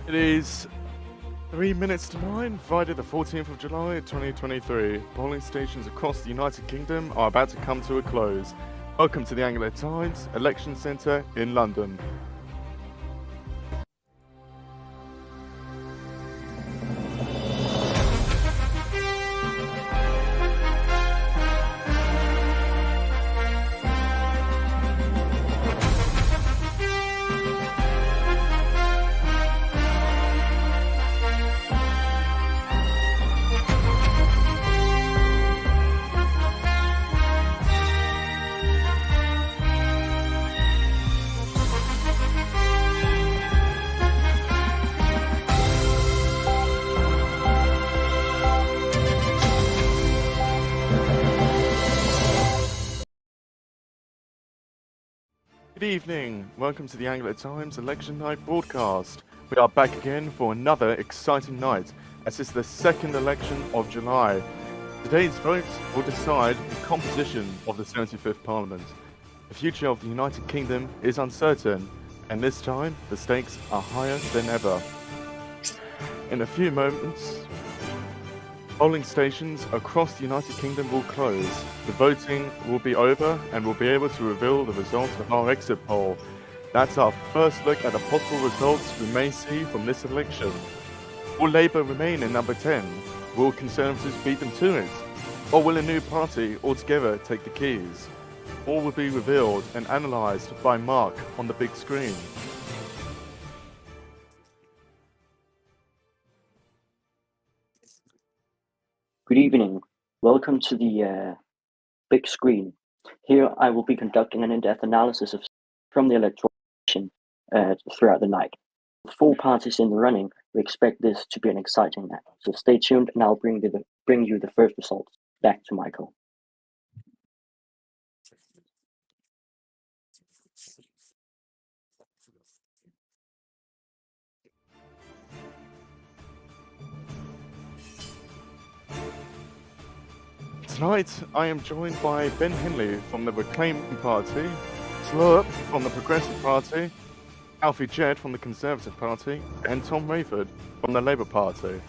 It is 3 minutes to 9, Friday the 14th of July, 2023. Polling stations across the United Kingdom are about to come to a close. Welcome to the Anglo Times Election Centre in London. Good evening, welcome to the Anglo Times Election Night broadcast. We are back again for another exciting night, as this is the second election of July. Today's votes will decide the composition of the 75th Parliament. The future of the United Kingdom is uncertain, and this time the stakes are higher than ever. In a few moments, polling stations across the United Kingdom will close. The voting will be over and we'll be able to reveal the results of our exit poll. That's our first look at the possible results we may see from this election. Will Labour remain in number 10? Will Conservatives beat them to it? Or will a new party altogether take the keys? All will be revealed and analysed by Mark on the big screen. Good evening. Welcome to the big screen. Here I will be conducting an in-depth analysis from the electoral election throughout the night. With 4 parties in the running, we expect this to be an exciting night. So stay tuned and I'll bring you the first results. Back to Michael. Tonight, I am joined by Ben Henley from the Reclaim Party, Slurp from the Progressive Party, Alfie Jedd from the Conservative Party, and Tom Rayford from the Labour Party.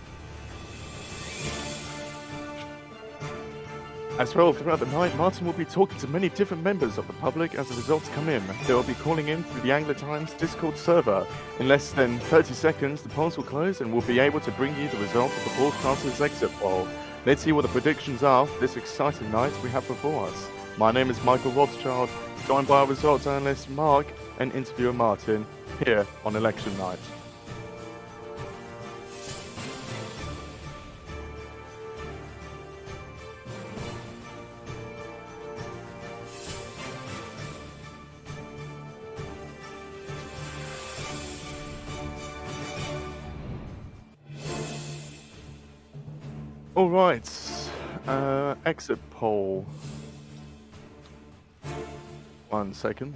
As well, throughout the night, Martin will be talking to many different members of the public as the results come in. They will be calling in through the Anglo Times Discord server. In less than 30 seconds, the polls will close and we'll be able to bring you the results of the broadcaster's exit poll. Let's see what the predictions are for this exciting night we have before us. My name is Michael Rothschild, joined by our results analyst Mark and interviewer Martin, here on Election Night. All right, exit poll. 1 second.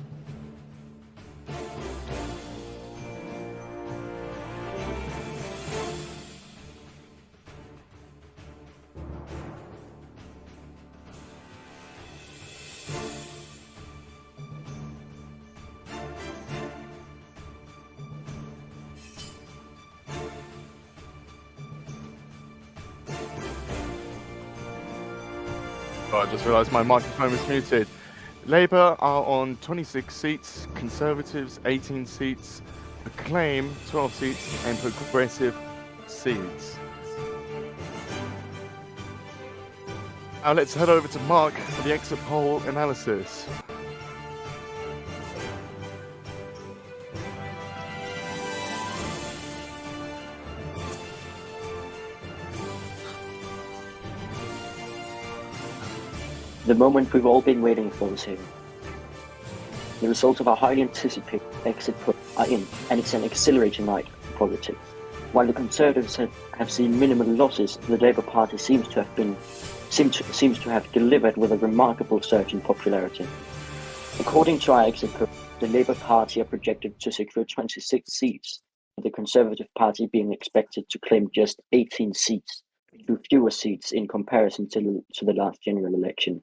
I just realised my microphone was muted. Labour are on 26 seats, Conservatives 18 seats, Reclaim 12 seats, and Progressive seats. Now let's head over to Mark for the exit poll analysis. The moment we've all been waiting for is here. The results of our highly anticipated exit poll are in, and it's an exhilarating night for politics. While the Conservatives have seen minimal losses, the Labour Party seems to have delivered with a remarkable surge in popularity. According to our exit poll, the Labour Party are projected to secure 26 seats, with the Conservative Party being expected to claim just 18 seats, fewer seats in comparison to the last general election.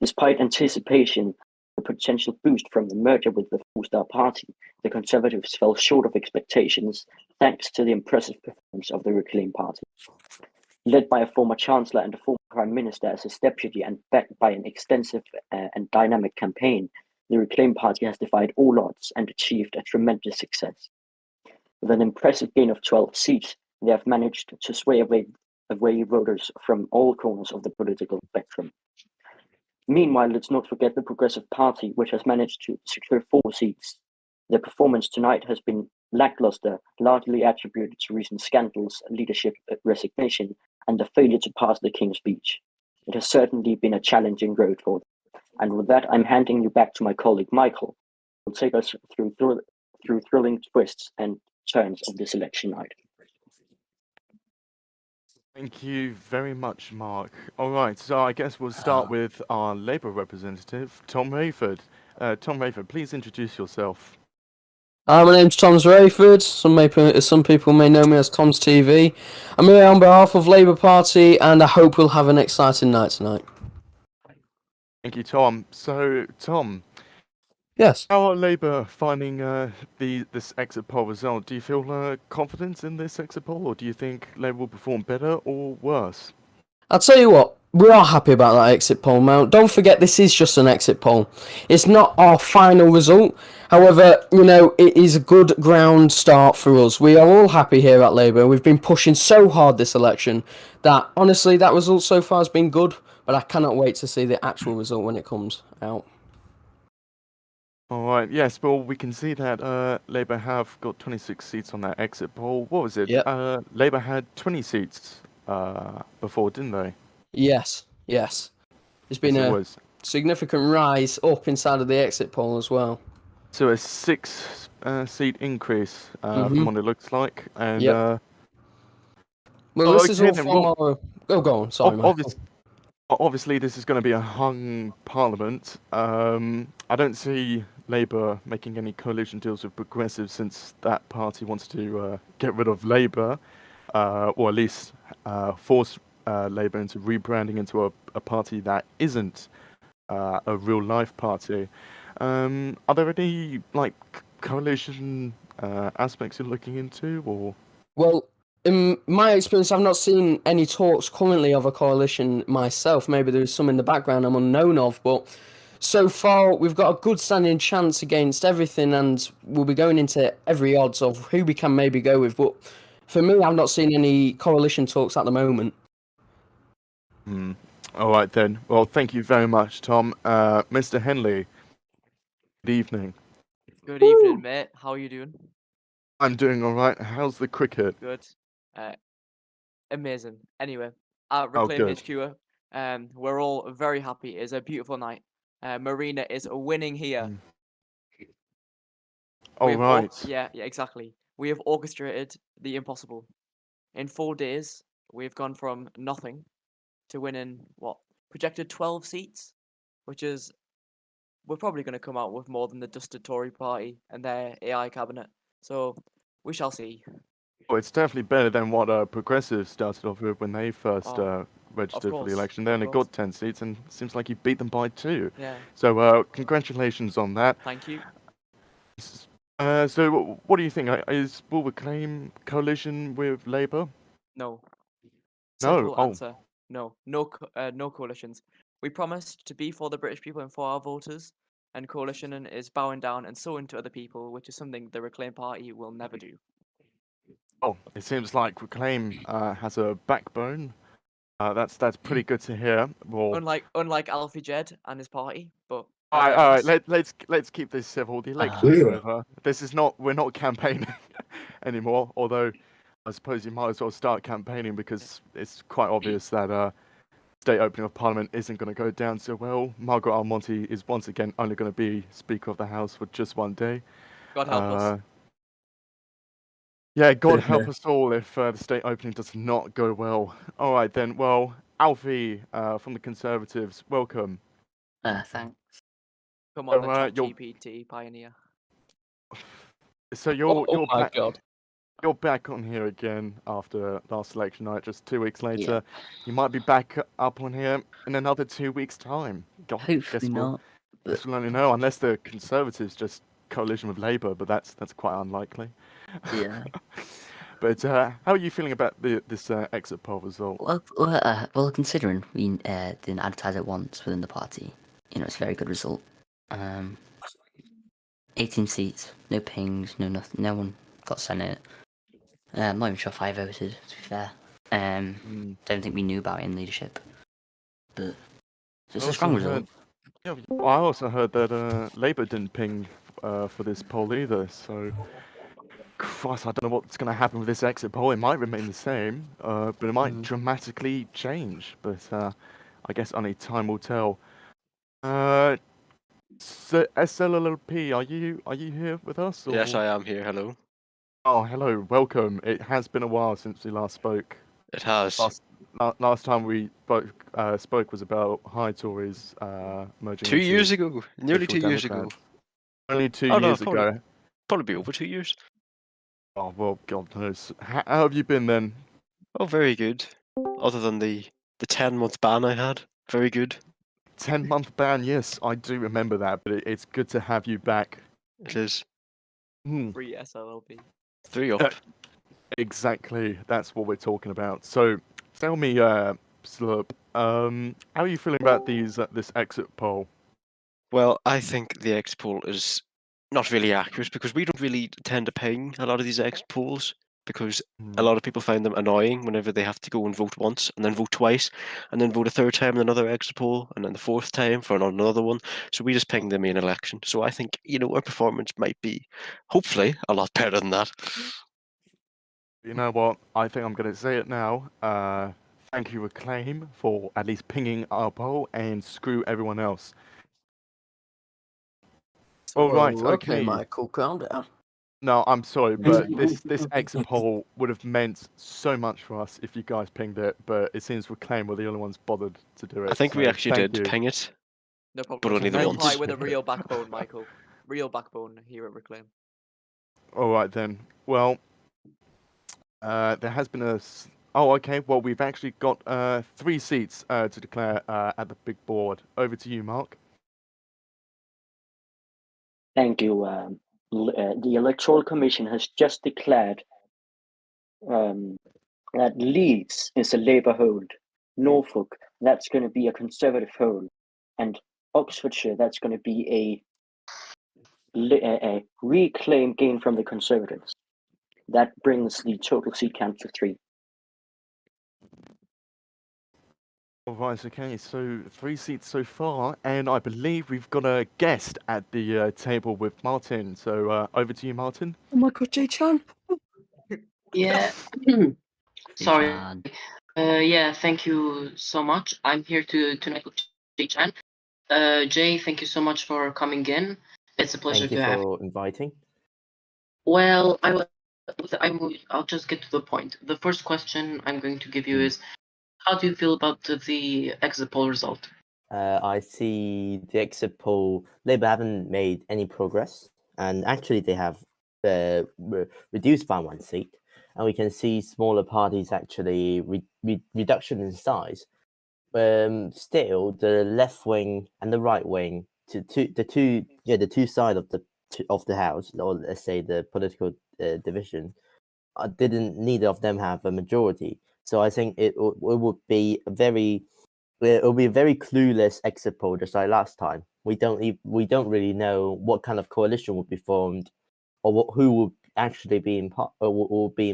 Despite anticipation, the potential boost from the merger with the Four Star Party, the Conservatives fell short of expectations thanks to the impressive performance of the Reclaim Party. Led by a former Chancellor and a former Prime Minister as his deputy and backed by an extensive and dynamic campaign, the Reclaim Party has defied all odds and achieved a tremendous success. With an impressive gain of 12 seats, they have managed to sway away voters from all corners of the political spectrum. Meanwhile, let's not forget the Progressive Party, which has managed to secure 4 seats. Their performance tonight has been lackluster, largely attributed to recent scandals, leadership resignation, and the failure to pass the King's Speech. It has certainly been a challenging road for them. And with that, I'm handing you back to my colleague Michael, who will take us through thrilling twists and turns of this election night. Thank you very much, Mark. All right, so I guess we'll start with our Labour representative, Tom Rayford. Tom Rayford, please introduce yourself. Hi, my name's Thomas Rayford. Some people may know me as Tom's TV. I'm here on behalf of Labour Party, and I hope we'll have an exciting night tonight. Thank you, Tom. So, Tom, Yes. how are Labour finding this exit poll result? Do you feel confident in this exit poll, or do you think Labour will perform better or worse? I'll tell you what, we are happy about that exit poll, Mount. Don't forget, this is just an exit poll. It's not our final result. However, it is a good ground start for us. We are all happy here at Labour. We've been pushing so hard this election that, honestly, that result so far has been good, but I cannot wait to see the actual result when it comes out. All right, yes, well, we can see that Labour have got 26 seats on that exit poll. What was it? Yep. Labour had 20 seats before, didn't they? Yes. There's been a significant rise up inside of the exit poll as well. So a 6 seat increase from what it looks like. And well, this is all from our... Oh, go on, sorry, obviously, this is going to be a hung parliament. I don't see Labour making any coalition deals with Progressive since that party wants to get rid of Labour, or at least force Labour into rebranding into a party that isn't a real-life party. Are there any coalition aspects you're looking into, or? Well, in my experience, I've not seen any talks currently of a coalition myself. Maybe there's some in the background I'm unknown of, but so far we've got a good standing chance against everything, and we'll be going into every odds of who we can maybe go with. But for me, I've not seen any coalition talks at the moment. All right then. Well, thank you very much, Tom. Mr. Henley, good evening. Good evening, mate. How are you doing? I'm doing all right. How's the cricket? Good. Amazing. Anyway, at Reclaim good. HQ, we're all very happy. It's a beautiful night. Marina is winning here. All right. Yeah, exactly. We have orchestrated the impossible. In 4 days, we've gone from nothing to winning, projected 12 seats, which is, we're probably going to come out with more than the dusted Tory party and their AI cabinet. So, we shall see. Well, it's definitely better than what Progressive started off with when they first registered for the election. They only got 10 seats, and it seems like you beat them by 2. Yeah. So, congratulations on that. Thank you. So, what do you think? Will Reclaim coalition with Labour? No. No. Simple answer. No coalitions. We promised to be for the British people and for our voters, and coalition is bowing down and sowing to other people, which is something the Reclaim Party will never do. Oh, it seems like Reclaim has a backbone. That's pretty good to hear. Well, unlike Alfie Jed and his party, but all right. Let's keep this civil. The election's over. We're not campaigning anymore. Although I suppose you might as well start campaigning because it's quite obvious that state opening of Parliament isn't going to go down so well. Margaret Almonte is once again only going to be Speaker of the House for just 1 day. God help us. Yeah, God help us all if the state opening does not go well. All right then. Well, Alfie from the Conservatives, welcome. Thanks. Come on, the ChatGPT pioneer. So you're my back. God. You're back on here again after last election night, just 2 weeks later. Yeah. You might be back up on here in another 2 weeks' time. God, hopefully not. Absolutely no, unless the Conservatives just coalition with Labour, but that's quite unlikely. Yeah. But how are you feeling about this exit poll result? Well, considering we didn't advertise it once within the party, it's a very good result. 18 seats, no pings, no nothing, no one got Senate. I'm not even sure if I voted, to be fair. Don't think we knew about it in leadership. But it's a strong result. Yeah, I also heard that Labour didn't ping for this poll either, so Christ, I don't know what's going to happen with this exit poll. It might remain the same, but it might dramatically change. But I guess only time will tell. So SLLP, are you here with us? Or... Yes, I am here. Hello. Oh, hello, welcome. It has been a while since we last spoke. It has. Last time we spoke was about High Tories merging. 2 years ago. Nearly 2 years ago. Democrats. Only 2 Oh, no, years ago. Probably be over 2 years. Oh well, God knows. How have you been then? Oh, very good. Other than the 10-month ban I had. Very good. 10-month ban, yes, I do remember that, but it's good to have you back. It is. Free SLLP. 3 up. Exactly, that's what we're talking about. So, tell me, Slurp, how are you feeling about this exit poll? Well, I think the exit poll is not really accurate because we don't really tend to ping a lot of these exit polls because a lot of people find them annoying whenever they have to go and vote once and then vote twice and then vote a third time in another exit poll and then the fourth time for another one. So we just ping them in election. So I think, our performance might be, hopefully, a lot better than that. You know what? I think I'm going to say it now. Thank you, Reclaim, for at least pinging our poll and screw everyone else. All right, okay. Michael, calm down. No, I'm sorry, but this exit poll would have meant so much for us if you guys pinged it, but it seems Reclaim were the only ones bothered to do it. I think we so actually thank did you. ping it. No problem. But only the We'll once. reply with a real backbone, Michael. Real backbone here at Reclaim. All right then. Well, there has been a. Oh, okay. Well, we've actually got 3 seats to declare at the big board. Over to you, Mark. Thank you. The Electoral Commission has just declared that Leeds is a Labour hold, Norfolk, that's going to be a Conservative hold, and Oxfordshire, that's going to be a reclaim gain from the Conservatives. That brings the total seat count to 3. All right, okay, so 3 seats so far, and I believe we've got a guest at the table with Martin. So over to you, Martin. Oh my God, Jay-chan. Yeah. Sorry. Yeah, thank you so much. I'm here to connect with Jay-chan. Jay, thank you so much for coming in. It's a pleasure to have you. Thank you for inviting. Well, I'll just get to the point. The first question I'm going to give you is, how do you feel about the exit poll result? I see the exit poll, Labour haven't made any progress, and actually they have reduced by 1 seat, and we can see smaller parties actually reduction in size. Still, the left wing and the right wing, the two sides of the house, or let's say the political division, neither of them have a majority. So I think it would be a very clueless exit poll, just like last time. We don't really know what kind of coalition would be formed, or who will actually be in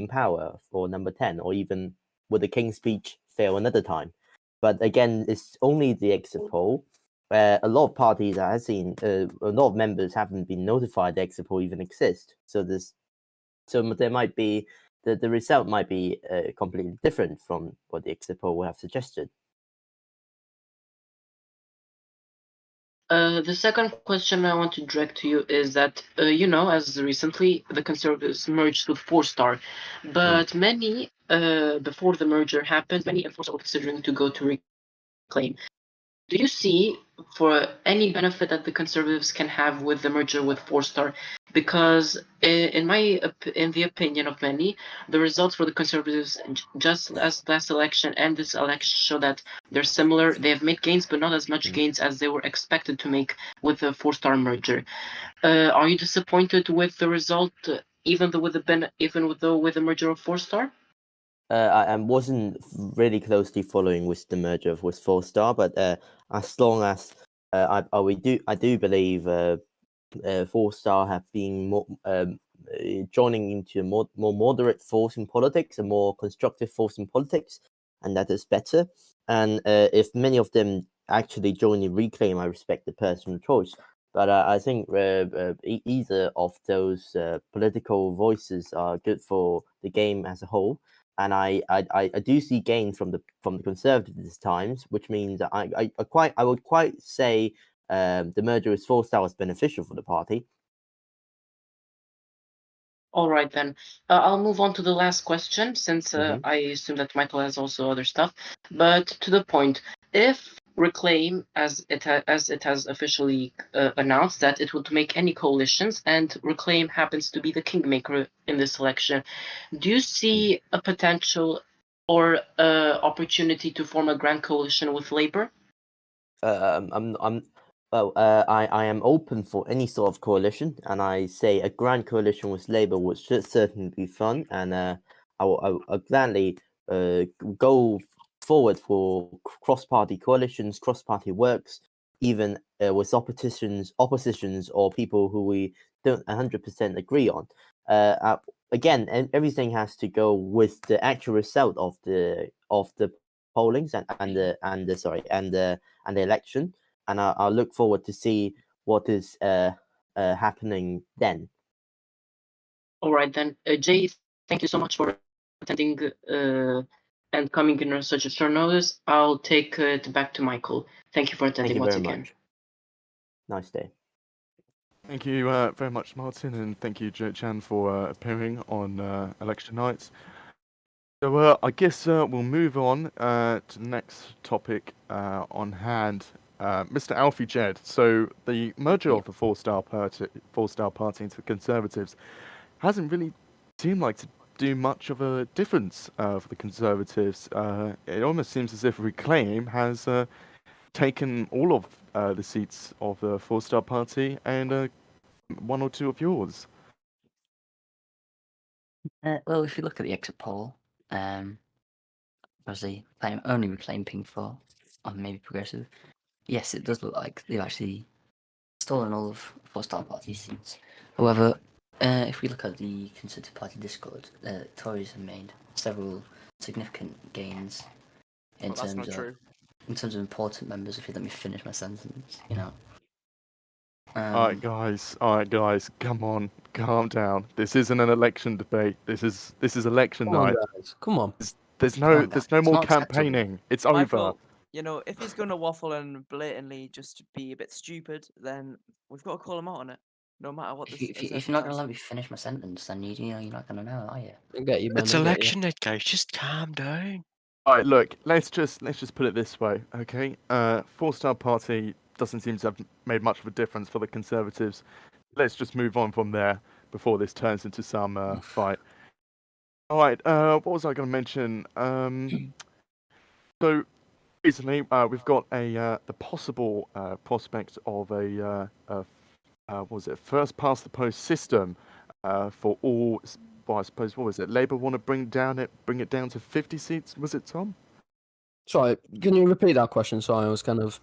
power for number 10, or even would the King's Speech fail another time. But again, it's only the exit poll. A lot of parties I have seen, a lot of members haven't been notified the exit poll even exists. So there might be. The result might be completely different from what the exit poll would have suggested. The second question I want to direct to you is that, as recently the Conservatives merged with 4-Star, but many, before the merger happened, many of us were considering to go to Reclaim. do you see for any benefit that the Conservatives can have with the merger with Four Star? Because in the opinion of many, the results for the Conservatives, just as last election and this election, show that they're similar. They have made gains, but not as much gains as they were expected to make with the Four Star merger. Are you disappointed with the result, even though with the merger of Four Star? I wasn't really closely following with the merger with Four Star, but as long as I do believe Four Star have been more joining into a more moderate force in politics, a more constructive force in politics, and that is better. And if many of them actually join in Reclaim, I respect the personal choice. But I think either of those political voices are good for the game as a whole. And I do see gains from the Conservatives this times, which means that I would quite say the merger with Four Star was beneficial for the party. All right, then. I'll move on to the last question, since Mhm. I assume that Michael has also other stuff. But to the point, if Reclaim, as it has officially announced that it would make any coalitions, and Reclaim happens to be the kingmaker in this election, do you see a potential or opportunity to form a grand coalition with Labour? I am open for any sort of coalition, and I say a grand coalition with Labour would certainly be fun, and I'll gladly go forward for cross-party coalitions, cross-party works, even with oppositions or people who we don't 100% agree on. Again, everything has to go with the actual result of the pollings and the election. And I'll look forward to see what is happening then. All right, then. Jay, thank you so much for attending and coming in on such a short notice. I'll take it back to Michael. Thank you for Thank attending you once very again. much. Nice day. Thank you very much, Martin, and thank you, Chan, for appearing on election nights. So I guess we'll move on to the next topic on hand. Mr. Alfie Jed. So the merger of the Four Star Party into the Conservatives hasn't really seemed like to do much of a difference for the Conservatives. It almost seems as if Reclaim has taken all of the seats of the Four Star Party and one or two of yours. Well, if you look at the exit poll, obviously only Reclaim Pink 4, or maybe Progressive. Yes, it does look like they've actually stolen all of Four Star Party seats. However, if we look at the Conservative Party Discord, Tories have made several significant gains in Well, that's not true. in terms of important members. If you let me finish my sentence, you know. All right, guys, come on, calm down. This isn't an election debate. This is election Come on, night. guys. Come on. There's calm down. no It's more not acceptable. campaigning. It's over. Michael, you know, if he's gonna waffle and blatantly just be a bit stupid, then we've got to call him out on it, no matter what the If you're not going to let me finish my sentence, then you're not going to know, are you? I get you, man. It's I get you. election night, guys. Just calm down. All right, look, let's just put it this way, okay? Four Star Party doesn't seem to have made much of a difference for the Conservatives. Let's just move on from there before this turns into some fight. All right, what was I going to mention? So recently, we've got the possible prospect of a what was it, first past the post system for all. Well, I suppose, what was it? Labour want to bring it down to 50 seats. Was it, Tom? Sorry, can you repeat that question? Sorry, I was kind of.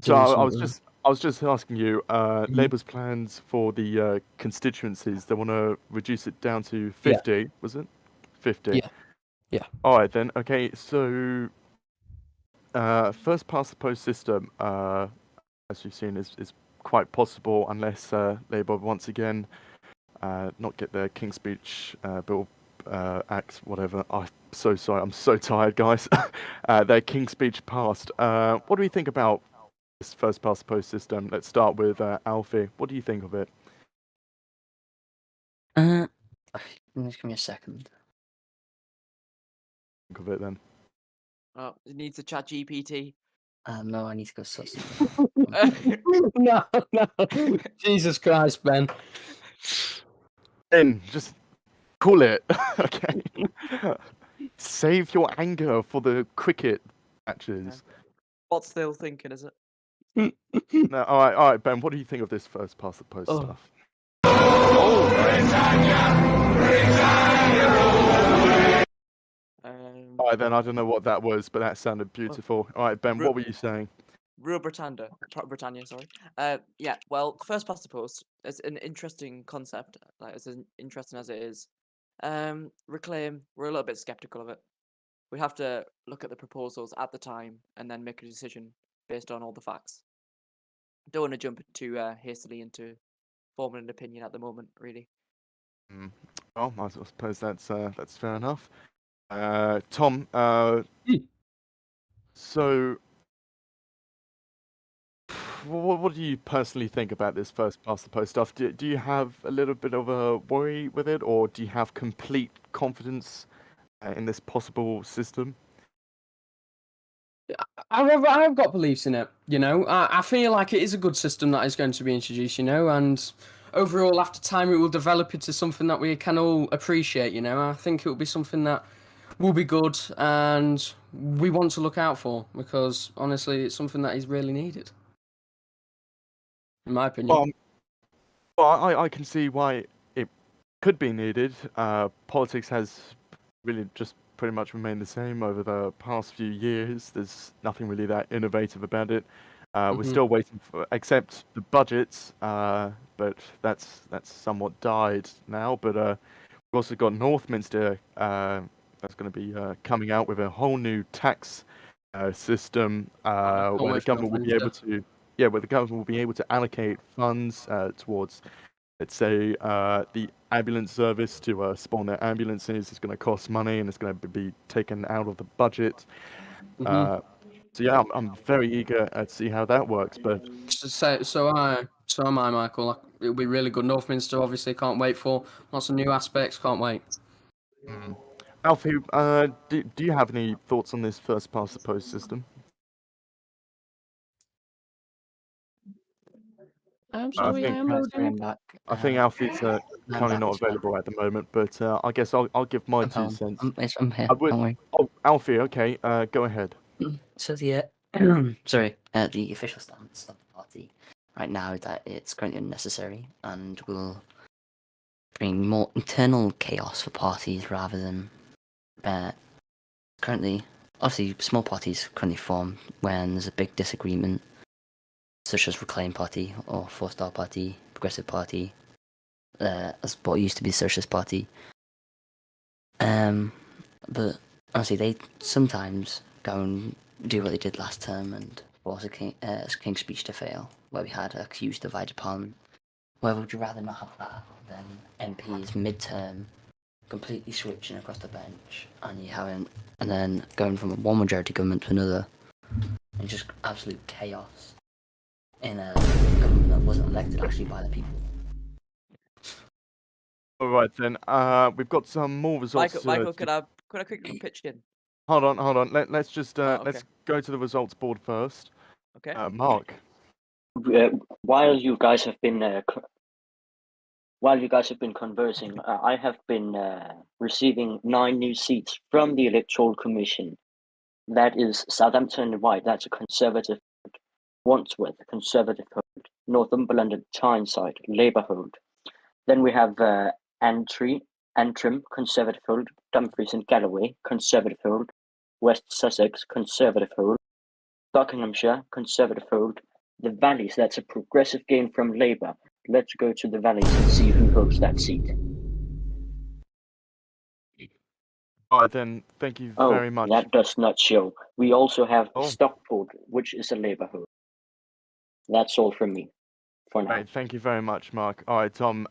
So doing I was something. just asking you, Labour's plans for the constituencies. They want to reduce it down to 50. Was it 50? Yeah. Yeah. All right then. Okay, so first past the post system, as you've seen, is quite possible unless Labour once again not get their King's Speech bill act, whatever. I'm so sorry. I'm so tired, guys. Their King's Speech passed. What do we think about this first past the post system? Let's start with Alfie. What do you think of it? Just give me a second. Think of it then. It needs a chat GPT. No, I need to go sort something. No, no. Jesus Christ, Ben. Ben, just call it. Okay. Save your anger for the cricket matches. What's still thinking, is it? No, all right, Ben. What do you think of this first past the post Oh. stuff? All right, then. I don't know what that was, but that sounded beautiful. All right, Ben. What were you saying? Rule Britannia, sorry. Yeah, well, first past the post, it's an interesting concept, like as interesting as it is. Reclaim, we're a little bit skeptical of it. We have to look at the proposals at the time and then make a decision based on all the facts. Don't want to jump too hastily into forming an opinion at the moment, really. Well, I suppose that's fair enough. Tom, so what do you personally think about this first past the post stuff? Do you have a little bit of a worry with it, or do you have complete confidence in this possible system? I've got beliefs in it, you know. I feel like it is a good system that is going to be introduced, you know, and overall, after time, it will develop into something that we can all appreciate, you know. I think it will be something that will be good and we want to look out for because, honestly, it's something that is really needed, in my opinion. Well, I can see why it could be needed. Politics has really just pretty much remained the same over the past few years. There's nothing really that innovative about it. We're still waiting for, except the budgets, but that's somewhat died now. But we've also got Northminster that's going to be coming out with a whole new tax system where the government will be able to, where the government will be able to allocate funds towards, let's say, the ambulance service to spawn their ambulances. It's going to cost money and it's going to be taken out of the budget. So yeah, I'm very eager to see how that works. But So am I, Michael. Like, it'll be really good. Northminster, obviously, can't wait for lots of new aspects. Can't wait. Alfie, do you have any thoughts on this first past the post system? I'm sorry, I am loading. back. I think Alfie's currently not available at the moment, but I guess I'll give my 2 cents. I'm here. I would- Don't worry. Oh, Alfie, okay, go ahead. So the the official stance of the party right now is that it's currently unnecessary and will bring more internal chaos for parties rather than currently. Obviously, small parties currently form when there's a big disagreement, such as Reclaim Party or Four Star Party, Progressive Party, as what used to be Socialist Party. But honestly, they sometimes go and do what they did last term and force a King's Speech to fail, where we had a huge divided parliament. Where would you rather not have that than MPs mid-term completely switching across the bench and then going from one majority government to another, and just absolute chaos in a government that wasn't elected actually by the people. All right then. We've got some more results. Michael, could I quickly pitch in? Hold on. Let's just okay. let's go to the results board first. Okay. Mark. While you guys have been conversing, I have been receiving 9 new seats from the Electoral Commission. That is Southampton and White, that's a Conservative hold. Wandsworth, a Conservative hold. Northumberland and Tyneside, Labour hold. Then we have Antrim, Conservative hold. Dumfries and Galloway, Conservative hold. West Sussex, Conservative hold. Buckinghamshire, Conservative hold. The Valleys, that's a progressive gain from Labour. Let's go to the Valleys and see who holds that seat. All right then. Thank you very much. That does not show. We also have Stockport, which is a Labour hold. That's all from me for now. Right, thank you very much, Mark. All right, Tom.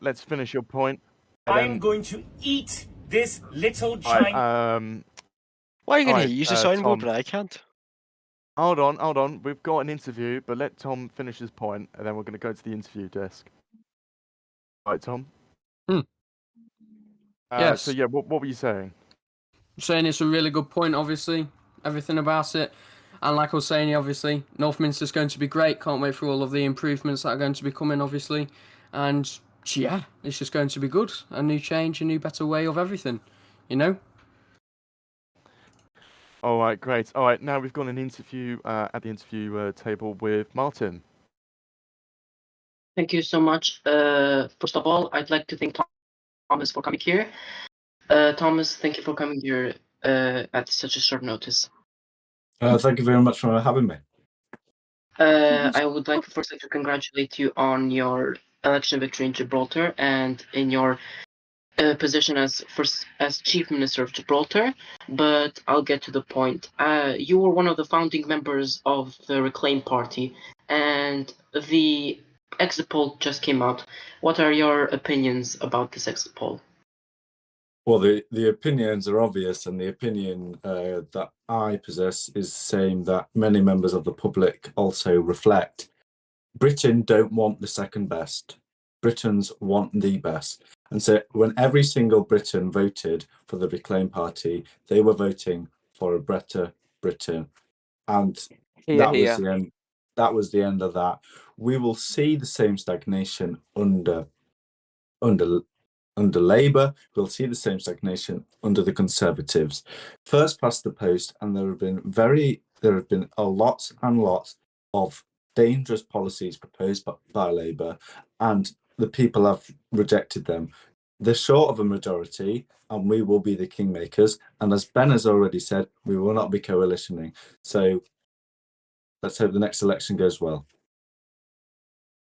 Let's finish your point. I'm going to eat this little All right, giant. Why are you going Alright, to use the signboard, Tom. but I can't? Hold on. We've got an interview, but let Tom finish his point, and then we're going to go to the interview desk. All right, Tom. Yes. So yeah, what were you saying? Saying it's a really good point, obviously. Everything about it. And like I was saying, obviously, Northminster's going to be great. Can't wait for all of the improvements that are going to be coming, obviously. And yeah, it's just going to be good. A new change, a new better way of everything, you know? All right, great. All right, now we've got an interview at the interview table with Martin. Thank you so much. First of all, I'd like to thank Thomas for coming here. Thomas, thank you for coming here at such a short notice. Thank you very much for having me. I would like firstly to congratulate you on your election victory in Gibraltar and in your position as Chief Minister of Gibraltar. But I'll get to the point. You were one of the founding members of the Reclaim Party, and the exit poll just came out. What are your opinions about this exit poll? Well, the opinions are obvious, and the opinion that I possess is the same that many members of the public also reflect. Britain don't want the second best. Britons want the best. And so when every single Briton voted for the Reclaim Party, they were voting for a better Britain. And that was the end of that. We will see the same stagnation under Labour. We'll see the same stagnation under the Conservatives. First past the post, and there have been a lot and lots of dangerous policies proposed by Labour, and the people have rejected them. They're short of a majority, and we will be the kingmakers. And as Ben has already said, we will not be coalitioning. So let's hope the next election goes well.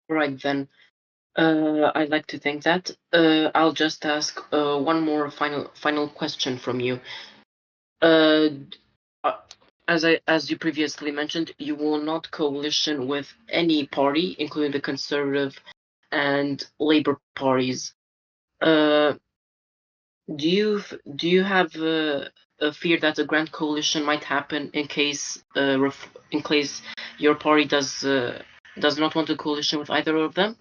Right then. I'd like to think that. I'll just ask one more final question from you. As you previously mentioned, you will not coalition with any party, including the Conservative and Labour parties. Do you have a fear that a grand coalition might happen in case your party does not want a coalition with either of them?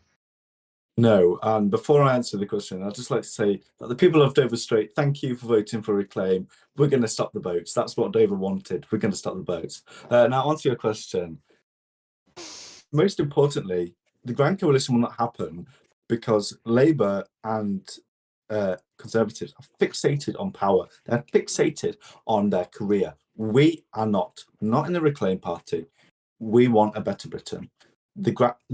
No, and before I answer the question, I'd just like to say that the people of Dover Strait, thank you for voting for Reclaim. We're going to stop the boats. That's what Dover wanted. We're going to stop the boats. Now, answer your question. Most importantly, the Grand Coalition will not happen because Labour and Conservatives are fixated on power. They're fixated on their career. We are not in the Reclaim Party. We want a better Britain. The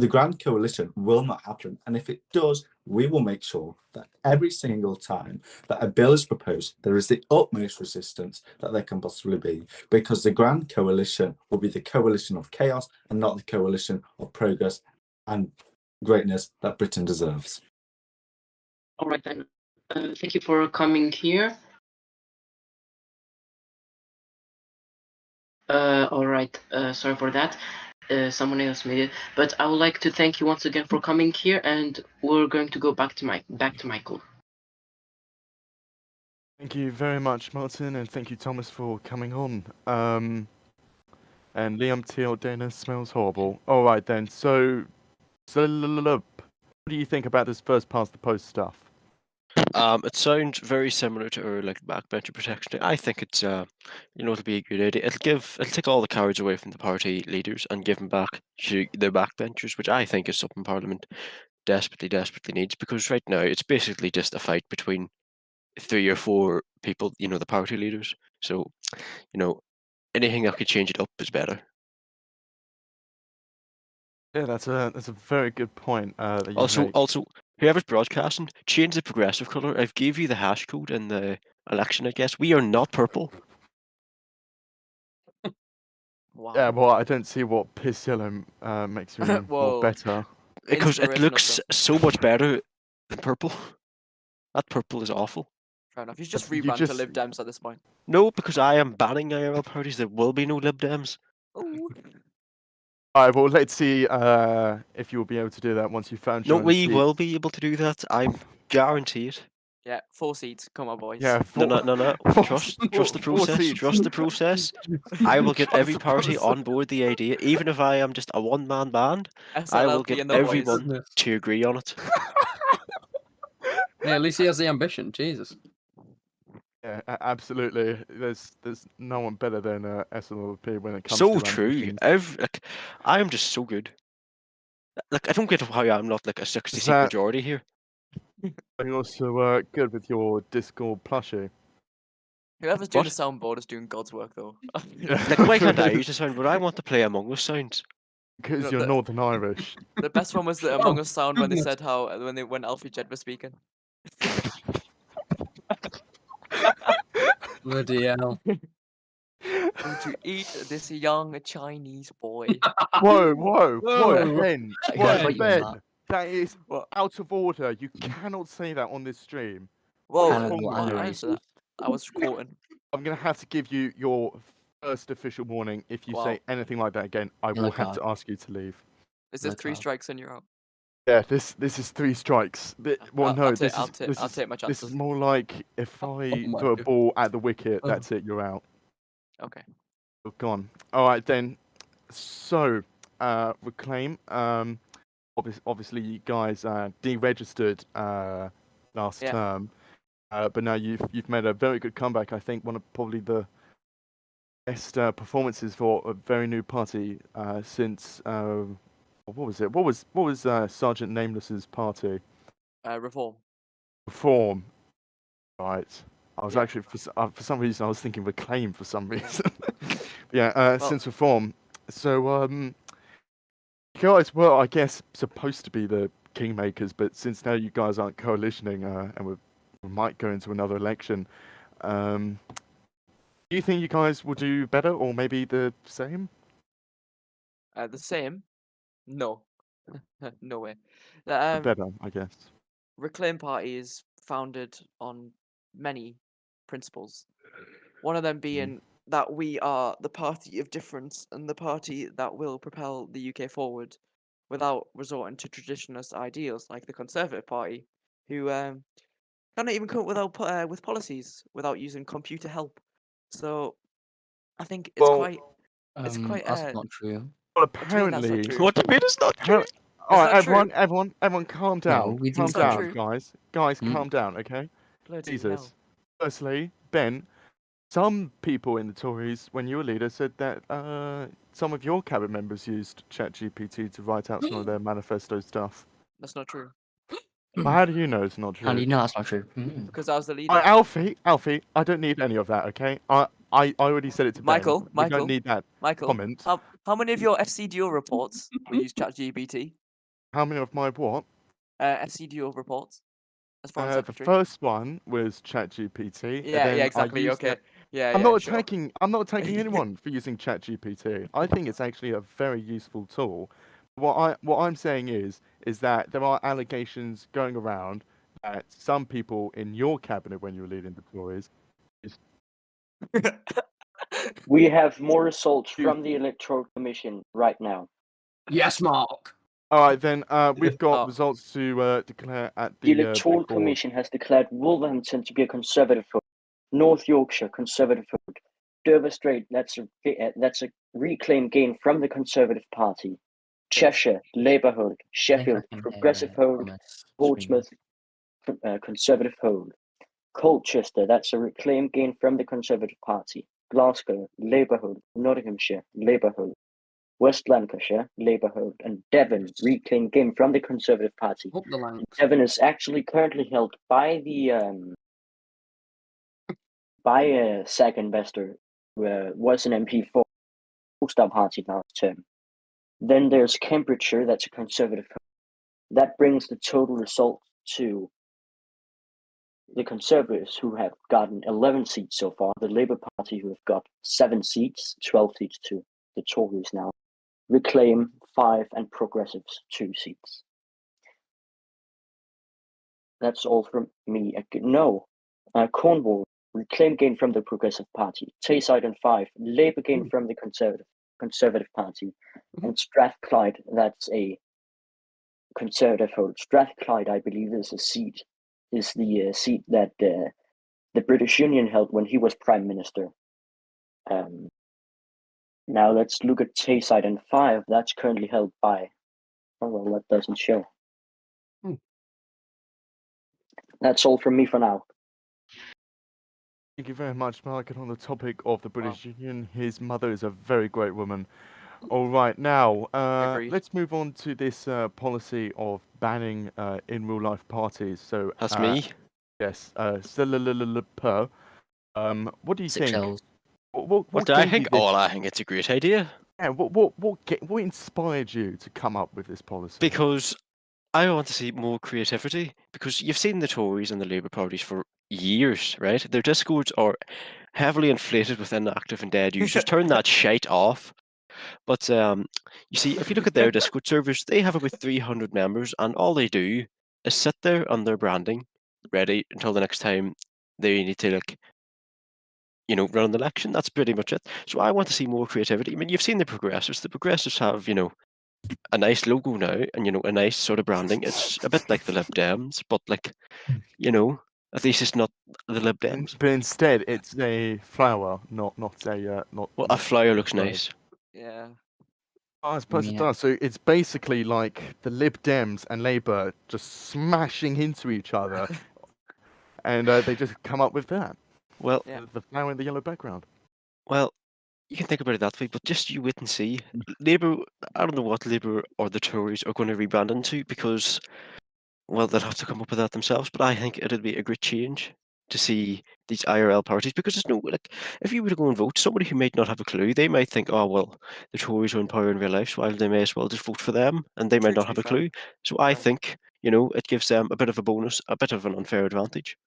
Grand Coalition will not happen. And if it does, we will make sure that every single time that a bill is proposed, there is the utmost resistance that there can possibly be, because the Grand Coalition will be the coalition of chaos and not the coalition of progress and greatness that Britain deserves. All right, then. Thank you for coming here. All right. Sorry for that. Someone else made it, but I would like to thank you once again for coming here, and we're going to go back to Michael. Thank you very much, Martin, and thank you, Thomas, for coming on. And Liam Teal dinner smells horrible. All right then. So what do you think about this first past the post stuff? It sounds very similar to our backbencher protection. I think it's it'll be a good idea. It'll take all the cards away from the party leaders and give them back to their backbenchers, which I think is something Parliament desperately needs, because right now it's basically just a fight between 3 or 4 people, the party leaders. So, anything that could change it up is better. Yeah, that's a very good point. That you make. Also, whoever's broadcasting, change the progressive colour. I've gave you the hash code in the election, I guess. We are not purple. Wow. Yeah, well, I don't see what piss yellow makes you more better. Because it looks so much better than purple. That purple is awful. Fair enough. You just rebrand to Lib Dems at this point. No, because I am banning IRL parties. There will be no Lib Dems. Ooh. All right, well, let's see if you'll be able to do that once you've found your No, we will be able to do that. I'm guaranteed. Yeah, 4 seats. Come on, boys. Yeah, No. Trust the process. Trust the process. I will get every party on board the idea. Even if I am just a one-man band, I will get everyone to agree on it. Yeah, at least he has the ambition. Jesus. Yeah, absolutely. There's no one better than SLP when it comes So to true. ambitions. Like, I am just so good. Like, I don't get how I'm not like a 60-seat that- majority here. And you're also good with your Discord plushie. Whoever's doing What? the soundboard is doing God's work, though. Like, why can't I use the sound? But I want to play Among Us sounds. Because No, you're the- Northern Irish. The best one was the Among Us sound when they said how when Alfie Jed was speaking. Bloody hell. Going to eat this young Chinese boy. Whoa, Whoa. Ben, I got whoa, you on Ben. that. That is What? out of order. You cannot say that on this stream. Whoa, What I is know, wrong I with know you? it answer is. that. I was quoting. I'm gonna have to give you your first official warning. If you Wow. say anything like that again, I will Look have out. to ask you to leave. Is this Look 3 out. strikes and you're out? Yeah, this is 3 strikes. Well, I'll no, take- this I'll is take- this I'll is take my this is chances. more like if I my throw a God. ball at the wicket, Oh. that's it. You're out. Okay. You're gone. All right then. So, Reclaim. Obviously, you guys deregistered last Yeah. term, but now you've made a very good comeback. I think one of probably the best performances for a very new party since what was it? What was Sergeant Nameless's party? Reform. Reform. Right. I was Yeah. actually for some reason I was thinking Reclaim for some reason. Yeah. Well- Since Reform. So you guys were, I guess, supposed to be the kingmakers, but since now you guys aren't coalitioning and we might go into another election, do you think you guys will do better or maybe the same? The same? No. No way. The, Better, I guess. Reclaim Party is founded on many principles. One of them being that we are the party of difference and the party that will propel the UK forward without resorting to traditionalist ideals like the Conservative Party, who cannot even come up with policies without using computer help. So I think it's Well, quite it's quite That's not true. Well, what do you mean that's not apparently. true? What do you mean it's not true? All It's right, not true. everyone, calm down. we do Calm It's not down, true. guys. Mm. Calm down, okay? Bloody Jesus. hell. Firstly, Ben, some people in the Tories, when you were leader, said that some of your cabinet members used ChatGPT to write out some of their manifesto stuff. That's not true. But how do you know it's not true? How do you know that's not true? Because I was the leader. Alfie, I don't need any of that, okay? I already said it to Michael, Ben. We Michael, don't need that Michael, comment. how many of your FCDO reports will use ChatGPT? How many of my what? FCDO reports as foreign The secretary. first one was ChatGPT. and Yeah, then yeah, I exactly. used Okay. that- Yeah, I'm yeah, not sure. attacking. I'm not attacking anyone for using ChatGPT. I think it's actually a very useful tool. What I'm saying is that there are allegations going around that some people in your cabinet, when you were leading the Tories, We have more results You- from the Electoral Commission right now. Yes, Mark. all right, then we've got Oh. results to declare at The the Electoral big board. Commission has declared Wolverhampton to be a Conservative vote, North Yorkshire Conservative vote, Dover Strait that's a reclaimed gain from the Conservative Party, Cheshire Labour hold, Sheffield Progressive hold, Portsmouth Conservative hold, Colchester that's a reclaimed gain from the Conservative Party, Glasgow Labour hold, Nottinghamshire Labour hold, West Lancashire Labour hold, and Devon reclaimed gain from the Conservative Party. Up the Lancs. Devon is actually currently held by the SAG investor who was an MP for the Star Party last term. Then there's Cambridgeshire, that's a Conservative. That brings the total result to the Conservatives, who have gotten 11 seats so far, the Labour Party, who have got 7 seats, 12 seats to the Tories now, Reclaim 5, and Progressives 2 seats. That's all from me. Cornwall, Reclaim gain from the Progressive Party, Tayside and 5, Labour gain from the Conservative Party, and Strathclyde, that's a Conservative vote. Strathclyde, I believe, is the seat that the British Union held when he was Prime Minister. Now let's look at Tayside and 5. That's currently held by. Oh well, that doesn't show. That's all from me for now. Thank you very much, Mark. And on the topic of the British Union, his mother is a very great woman. All right, now Agreed. let's move on to this policy of banning in real life parties. So That's me. yes, what do you Six think? L's. What do I gave think? you this- Oh, I think it's a great idea. Yeah, what inspired you to come up with this policy? Because I want to see more creativity. Because you've seen the Tories and the Labour parties for years, right? Their discords are heavily inflated with inactive and dead users. Turn that shite off. But you see, if you look at their Discord servers, they have about 300 members, and all they do is sit there on their branding, ready until the next time they need to, like, you know, run an election. That's pretty much it. So I want to see more creativity. I mean, you've seen the Progressives. The Progressives have, you know, a nice logo now, and, you know, a nice sort of branding. It's a bit like the Lib Dems, but, like, you know, at least it's not the Lib Dems. But instead, it's a flower, not a not. Well, a flower looks bird. nice. Yeah. Oh, I suppose it Yeah. does. So it's basically like the Lib Dems and Labour just smashing into each other, and they just come up with that. Well, Yeah. The flower in the yellow background. Well, you can think about it that way, but just you wait and see. Labour, I don't know what Labour or the Tories are going to rebrand into because, well, they'll have to come up with that themselves. But I think it'd be a great change to see these IRL parties because there's no, like, if you were to go and vote, somebody who might not have a clue, they might think, oh, well, the Tories are in power in real life, so they may as well just vote for them, and they might True, not to have be a fair. clue. So I Yeah. think, you know, it gives them a bit of a bonus, a bit of an unfair advantage.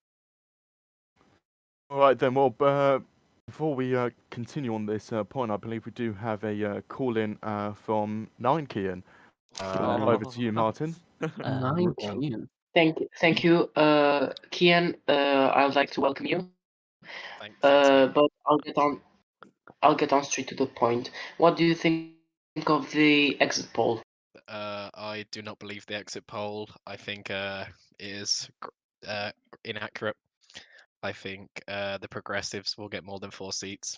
All right then. Well, before we continue on this point, I believe we do have a call in from Nine Kian. Over to you, Martin. 19. Thank you, Kian. I would like to welcome you. Thanks. But I'll get on straight to the point. What do you think of the exit poll? I do not believe the exit poll. I think it is inaccurate. I think the Progressives will get more than 4 seats.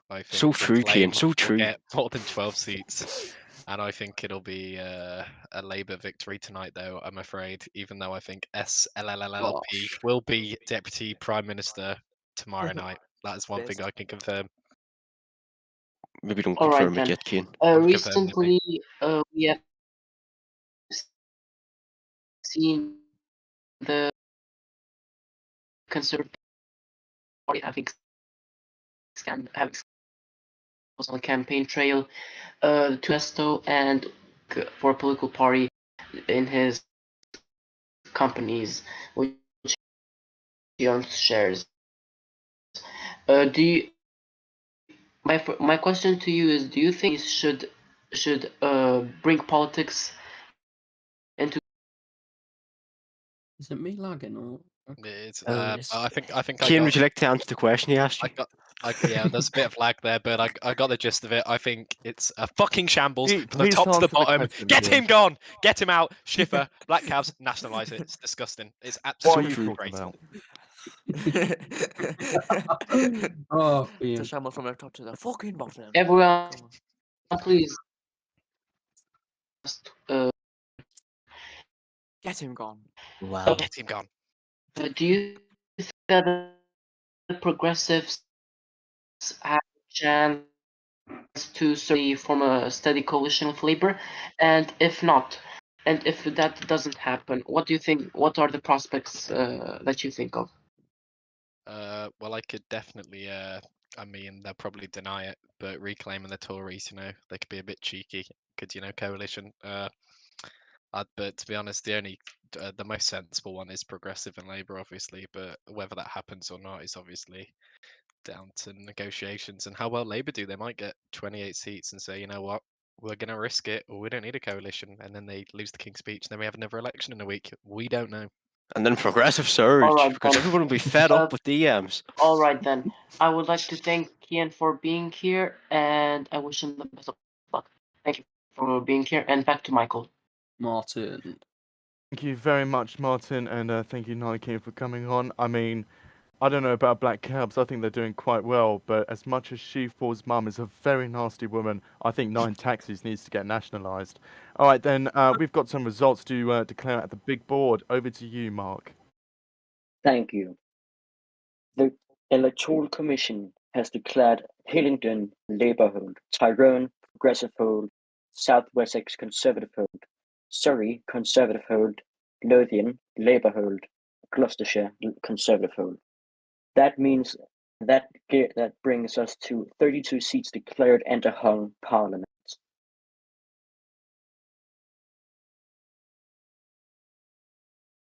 I think So true, Reclaim Kian, so will true. get more than 12 seats. And I think it'll be a Labour victory tonight, though, I'm afraid, even though I think SLLLP will be Deputy Prime Minister tomorrow night. That is one thing I can confirm. Maybe don't All right confirm it then. yet, Kian. Recently, we have seen the Conservative Party having was on the campaign trail to Esto and for a political party in his companies which he owns shares. My question to you is: do you think he should bring politics into? Is it me lagging or? It's, yes. I think I Kian, got, would you like to answer the question he asked you? yeah, there's a bit of lag there, but I got the gist of it. I think it's a fucking shambles from the Please top to the answer the bottom. question, Get Kian. him gone! Get him out! Schiffer, Black Cabs, nationalise it. It's disgusting. It's What are absolutely you great. talking about? Oh, The Ian. shambles from the top to the fucking bottom. Everyone, Come please. Get him gone. Wow. Get him gone. Do you think that the Progressives have a chance to form a steady coalition with Labour? And if not, and if that doesn't happen, what do you think? What are the prospects that you think of? Well, I could definitely. I mean, they'll probably deny it, but Reclaim and the Tories, you know, they could be a bit cheeky. Could, you know, coalition. But to be honest, the most sensible one is Progressive and Labour, obviously. But whether that happens or not is obviously down to negotiations and how well Labour do. They might get 28 seats and say, you know what, we're going to risk it, or we don't need a coalition, and then they lose the King's Speech, and then we have another election in a week. We don't know. And then Progressive surge Alright, because then. everyone will be fed up with DMs. All right then. I would like to thank Kian for being here, and I wish him the best of luck. Thank you for being here, and back to Michael. Martin. Thank you very much, Martin, and thank you, Nike, for coming on. I mean, I don't know about Black Cabs. I think they're doing quite well, but as much as She4's mum is a very nasty woman, I think 9 Taxis needs to get nationalised. All right, then, we've got some results to declare at the big board. Over to you, Mark. Thank you. The Electoral Commission has declared Hillingdon Labour hold, Tyrone Progressive hold, South Wessex Conservative hold, Surrey Conservative hold, Lothian Labour hold, Gloucestershire Conservative hold. That means that brings us to 32 seats declared and a hung parliament.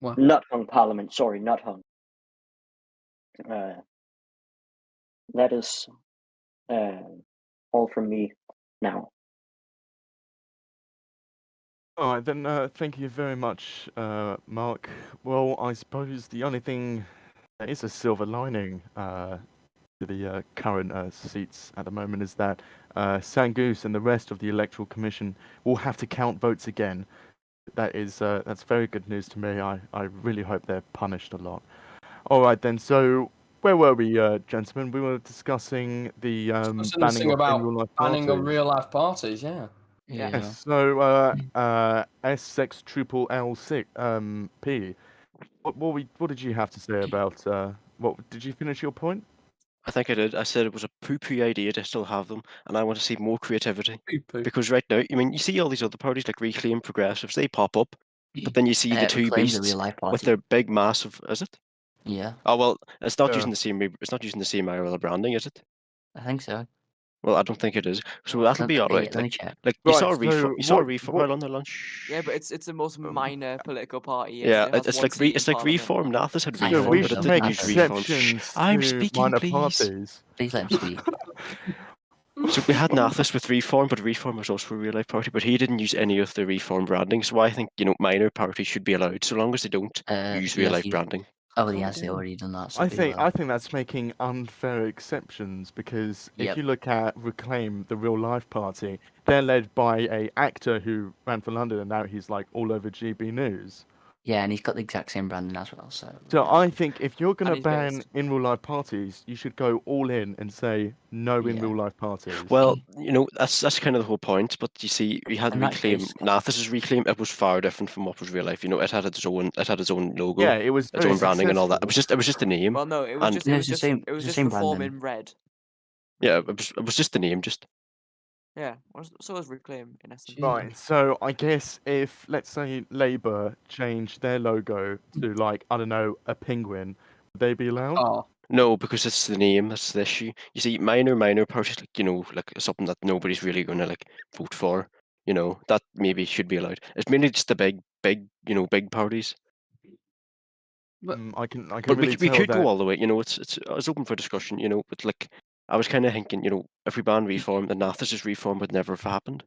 What? Not hung parliament, sorry, not hung. That is all from me now. All right, then. Thank you very much, Mark. Well, I suppose the only thing that is a silver lining to the current seats at the moment is that Sangoose and the rest of the Electoral Commission will have to count votes again. That's very good news to me. I really hope they're punished a lot. All right, then. So where were we, gentlemen? We were discussing the Discussing this banning thing of about in-real-life banning of parties. real life parties, yeah. Yeah. Yes. So S6 Triple L6 P. What did you have to say about what did you finish your point? I think I did. I said it was a poo-poo idea to still have them, and I want to see more creativity. Poo-poo. Because right now, I mean, you see all these other parties like Reclaim, Progressives, they pop up, but then you see the two Reclaim's a beasts real life with party. their big, massive. Is it? Yeah, Oh well, it's not Yeah. using the same. It's not using the same IRL branding, is it? I think so. Well, I don't think it is. So that'll be all right. Let me check. Like you Right, saw a so reform. You saw a what- reform what- right on their lunch. Yeah, but it's the most minor political party. Yeah, it has it's one like seat in it's like Parliament. reform. Nathas had I So know, we reform, but should it but make didn't use reform. exceptions I'm to speaking, minor please. parties. Please let him speak. So we had Nathas with reform, but reform was also a real life party, but he didn't use any of the reform branding. So I think minor parties should be allowed so long as they don't use real life branding. Oh, yes, they already done that. So I it'd be think allowed. I think that's making unfair exceptions because if Yep. you look at Reclaim, the real life party, they're led by a actor who ran for London and now he's like all over GB News. Yeah, and he's got the exact same branding as well. So So I think if you're going And to he's ban based. in real life parties, you should go all in and say no in Yeah. real life parties. Well, that's kind of the whole point. But you see, we had And that Reclaim. case- Nathas's Reclaim. It was far different from what was real life. It had its own logo, yeah, it was its very own branding and all that. successful. It was just the name. Well, no, it was And- just No, it it's was the just same- it was it's the just same reform branding. in red. Yeah, it was just the name. Just Yeah, so was Reclaim in essence. Right, so I guess if, let's say, Labour changed their logo to, like, I don't know, a penguin, would they be allowed? Oh, no, because it's the name. That's the issue. You see, minor parties like something that nobody's really gonna vote for. That maybe should be allowed. It's mainly just the big parties. I can But really we tell could that. go all the way. It's open for discussion. But I was kind of thinking, if we ban reform, then Nathas's reform would never have happened.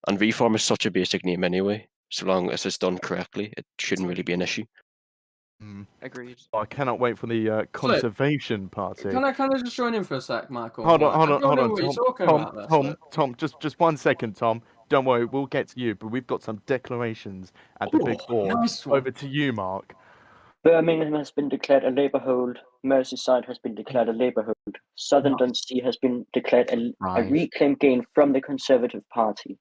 And reform is such a basic name anyway. So long as it's done correctly, it shouldn't really be an issue. Agreed. I cannot wait for the Conservation Party. can I just join in for a sec, Michael? Hold Like, I on, don't know what you're Tom. talking about there, sir. Tom, just 1 second, Tom. Don't worry, we'll get to you, but we've got some declarations at the big Oh, board. nice one. Over to you, Mark. Birmingham has been declared a Labour hold. Merseyside has been declared a Labour hold. Southern Dundee has been declared a Right. reclaim gain from the Conservative Party.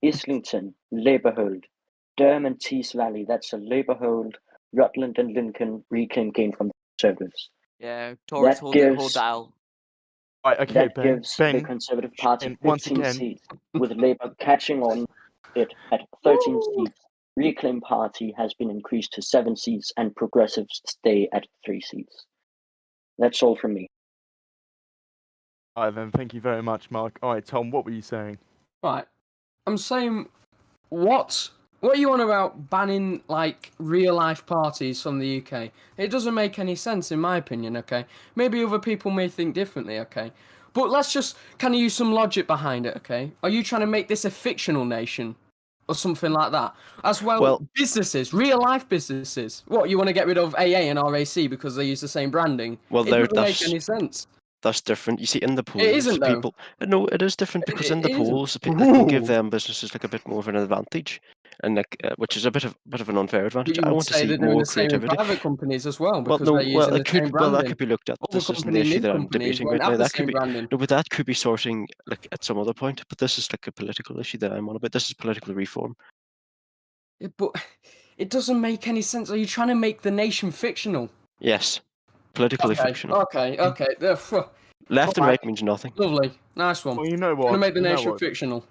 Islington, Labour hold. Durham and Tees Valley, that's a Labour hold. Rutland and Lincoln, reclaim gain from the Conservatives. Yeah, Tories That hold gives- Dow. Right, okay, That Ben. gives the Ben, Conservative Party and once 15 again- seats, with Labour catching on it at 13 seats. Reclaim Party has been increased to 7 seats and Progressives stay at 3 seats. That's all from me. All right, then. Thank you very much, Mark. All right, Tom, what were you saying? Right. I'm saying, what are you on about banning, like, real-life parties from the UK? It doesn't make any sense, in my opinion, okay? Maybe other people may think differently, okay? But let's just kind of use some logic behind it, okay? Are you trying to make this a fictional nation? Or something like that? As well, businesses, real-life businesses. What, you want to get rid of AA and RAC because they use the same branding? Well, it doesn't make any sense. That's different. You see, in the polls, isn't, though. people. No, it is different because in the It isn't. polls, people give Ooh. them businesses a bit more of an advantage, and which is a bit of an unfair But advantage. you I would want to say see they're doing more the same in creativity. private companies as well, Well, because no, they're using the same that branding. could be looked at. Other This isn't the company, issue new that I'm companies debating won't right have now. the That could same be branding. no, but that could be sorting at some other point. But this is a political issue that I'm on about. This is political reform. Yeah, but it doesn't make any sense. Are you trying to make the nation fictional? Yes. Politically Okay, fictional. okay. Left and Alright. right means nothing. Lovely, nice one. Well, you know Gonna what? make the You know nation what? fictional.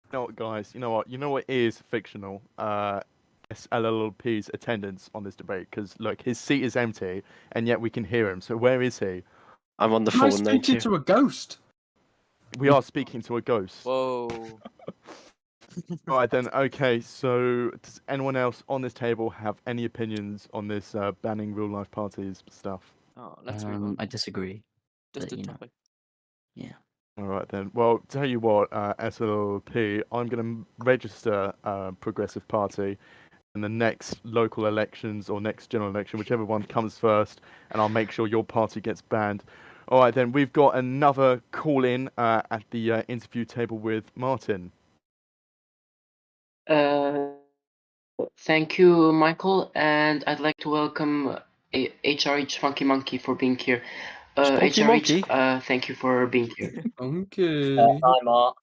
You know what, guys? You know what? You know what is fictional? SLLP's attendance on this debate, because look, his seat is empty, and yet we can hear him. So where is he? I'm on the Am I phone now speaking too. to a ghost? We are speaking to a ghost. Whoa. All right then. Okay. So does anyone else on this table have any opinions on this banning real life parties stuff? Oh, let's move on. I disagree. Just but, a you know. topic. Yeah. All right then. Well, tell you what, SLP, I'm going to register Progressive Party in the next local elections or next general election, whichever one comes first, and I'll make sure your party gets banned. All right then. We've got another call in at the interview table with Martin. Thank you, Michael, and I'd like to welcome HRH Funky Monkey for being here. Spunky HRH, Monkey. thank you for being here. Okay. Hi, Mark.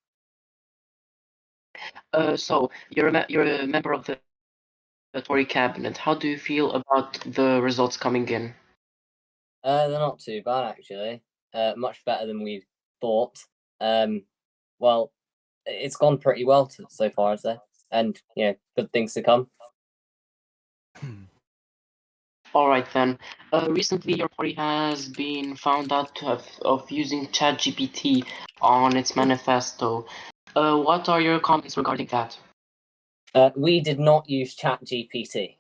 So you're a member of the Tory cabinet. How do you feel about the results coming in? They're not too bad actually. Much better than we thought. Well, it's gone pretty well so far, I'd say, and good things to come. All right then. Recently, your party has been found out of using ChatGPT on its manifesto. What are your comments regarding that? We did not use ChatGPT.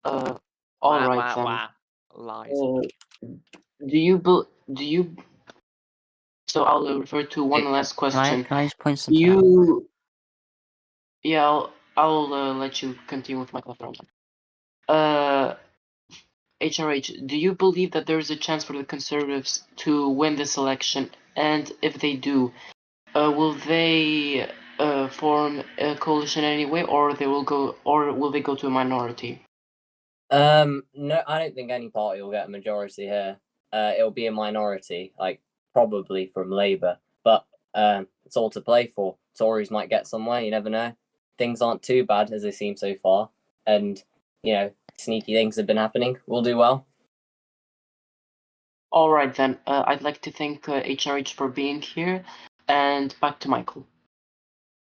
All right then. Lies. Do you? So I'll refer to one last question. Can I just point something out? Yeah, I'll let you continue with my question. HRH, do you believe that there is a chance for the Conservatives to win this election? And if they do, will they form a coalition anyway, or will they go to a minority? No, I don't think any party will get a majority here. It'll be a minority, like probably from Labour, but it's all to play for. Tories might get somewhere, you never know. Things aren't too bad as they seem so far, and sneaky things have been happening. We'll do well. All right then. I'd like to thank HRH for being here, and back to Michael.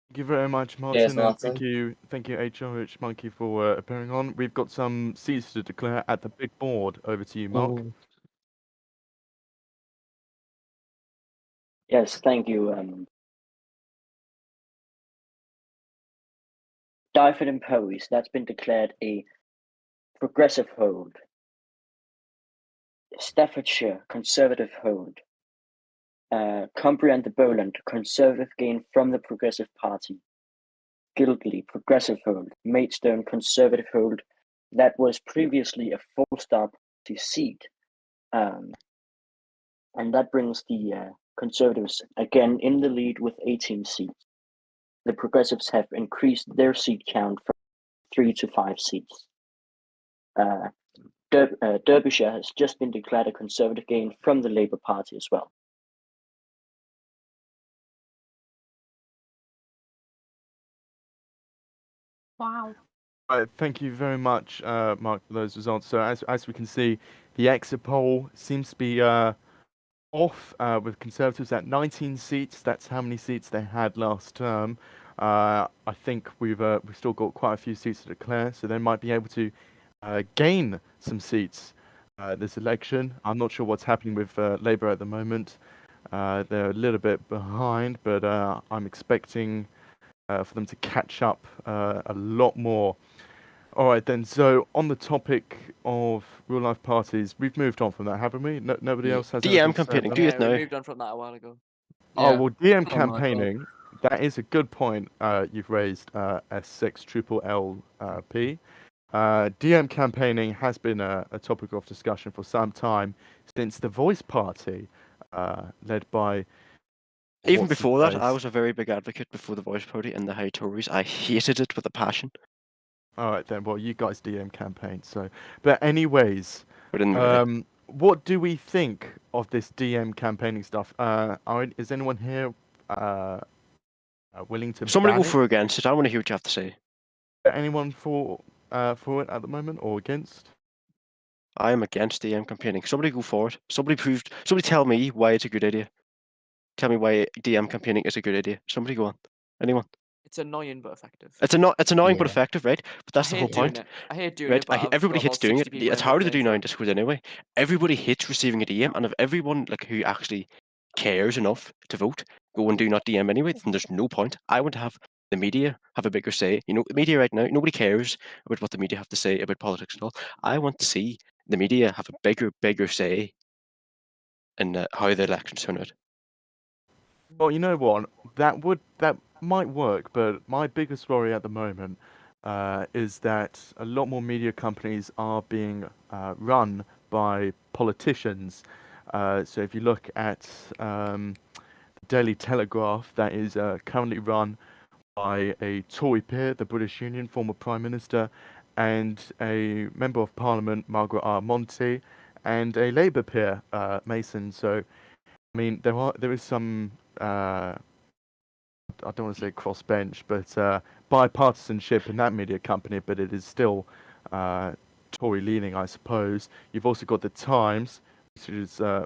Thank you very much, Martin. Cheers, And Martin. thank you, HRH Monkey, for appearing on. We've got some seats to declare at the big board. Over to you, Mark. Yes, thank you. Dyfed and Powys, that's been declared a progressive hold. Staffordshire, conservative hold. Cumbria and the Bowland, conservative gain from the Progressive Party. Gilgley, progressive hold. Maidstone, conservative hold. That was previously a four-star party seat. And that brings the Conservatives again in the lead with 18 seats. The Progressives have increased their seat count from 3 to 5 seats. Derbyshire has just been declared a Conservative gain from the Labour Party as well. Wow. Thank you very much, Mark, for those results. So as we can see, the exit poll seems to be off with Conservatives at 19 seats. That's how many seats they had last term. I think we've still got quite a few seats to declare, so they might be able to gain some seats this election. I'm not sure what's happening with Labour at the moment. They're a little bit behind, but I'm expecting for them to catch up a lot more. All right then. So on the topic of real life parties, we've moved on from that, haven't we? Nobody else has. DM campaigning. Do it now. We moved on from that a while ago. Oh well, DM Come on, Michael. campaigning. That is a good point you've raised, S6 Triple LP. DM campaigning has been a topic of discussion for some time since the Voice Party, led by. Even before that, I was a very big advocate before the Voice Party and the High Tories. I hated it with a passion. All right then. Well, you guys DM campaign. So, but anyways, But in really. what do we think of this DM campaigning stuff? Is anyone here willing to? Somebody ban go it? for or against it. I want to hear what you have to say. Anyone for it at the moment or against? I am against DM campaigning. Somebody go for it. Somebody tell me why it's a good idea. Tell me why DM campaigning is a good idea. Somebody go on. Anyone? It's annoying but effective. It's annoying but Yeah. effective, right? But that's the I whole hate doing point. it. I hate doing Right? it, but I've Everybody got hates about doing 60 it. people It's in my harder to do now in playing, so- Discord anyway. Everybody hates receiving a DM, and if everyone like who actually cares enough to vote go and do not DM anyway, then there's no point. I want to have the media have a bigger say. You know, the media right now, nobody cares about what the media have to say about politics and all. I want to see the media have a bigger say in how the elections turn out. Well, you know what? That might work, but my biggest worry at the moment is that a lot more media companies are being run by politicians. So if you look at the Daily Telegraph, that is currently run by a Tory peer, the British Union, former Prime Minister, and a Member of Parliament, Margaret R. Monty, and a Labour peer, Mason. So, I mean, there is some I don't want to say crossbench, but bipartisanship in that media company, but it is still Tory leaning, I suppose. You've also got the Times,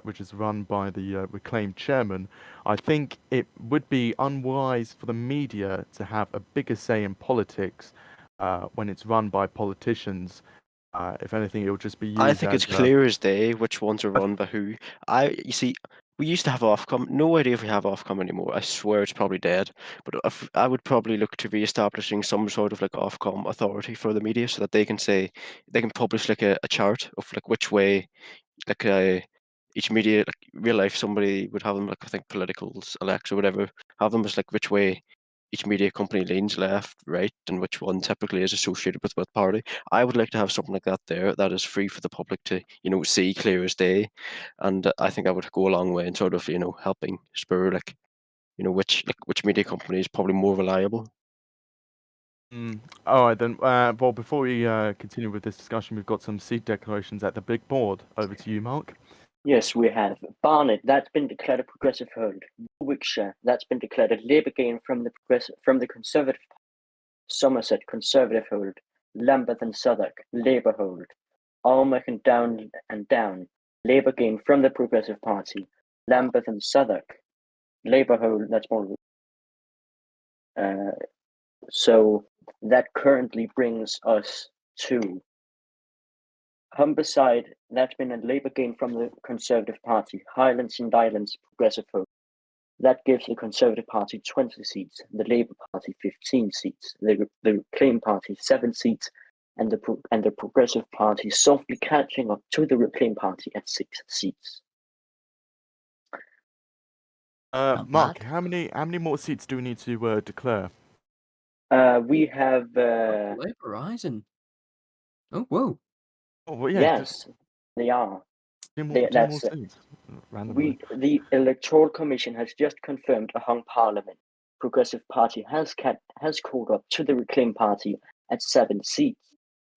which is run by the reclaimed chairman. I think it would be unwise for the media to have a bigger say in politics when it's run by politicians. If anything, it will just be used. I think it's as clear as day which ones are run by who. You see, we used to have Ofcom. No idea if we have Ofcom anymore. I swear it's probably dead. But I would probably look to re-establishing some sort of like Ofcom authority for the media, so that they can publish like a chart of like which way like each media, like real life, somebody would have them like I think politicals, elects or whatever, have them as like which way each media company leans left, right, and which one typically is associated with what party. I would like to have something like that there that is free for the public to, see clear as day. And I think I would go a long way in sort of, helping spur like, which media company is probably more reliable. All right then. Well, before we continue with this discussion, we've got some seat declarations at the big board. Over to you, Mark. Yes, we have. Barnet, that's been declared a progressive hold. Warwickshire, that's been declared a Labour gain from the Conservative. Somerset, Conservative hold. Lambeth and Southwark, Labour hold. Armagh and Down, Labour gain from the Progressive Party. Lambeth and Southwark, Labour hold. That's more. So that currently brings us to Humberside, that's been a Labour gain from the Conservative Party. Highlands and Islands, Progressive vote. That gives the Conservative Party 20 seats, the Labour Party 15 seats, the Reclaim Party 7 seats, and the Progressive Party softly catching up to the Reclaim Party at 6 seats. Mark, how many more seats do we need to declare? We have. Labour Rising. Oh, whoa. Oh, well, yeah. Yes, they are. Two more seats. Randomly. The Electoral Commission has just confirmed a hung parliament. Progressive Party has called up to the Reclaim Party at 7 seats.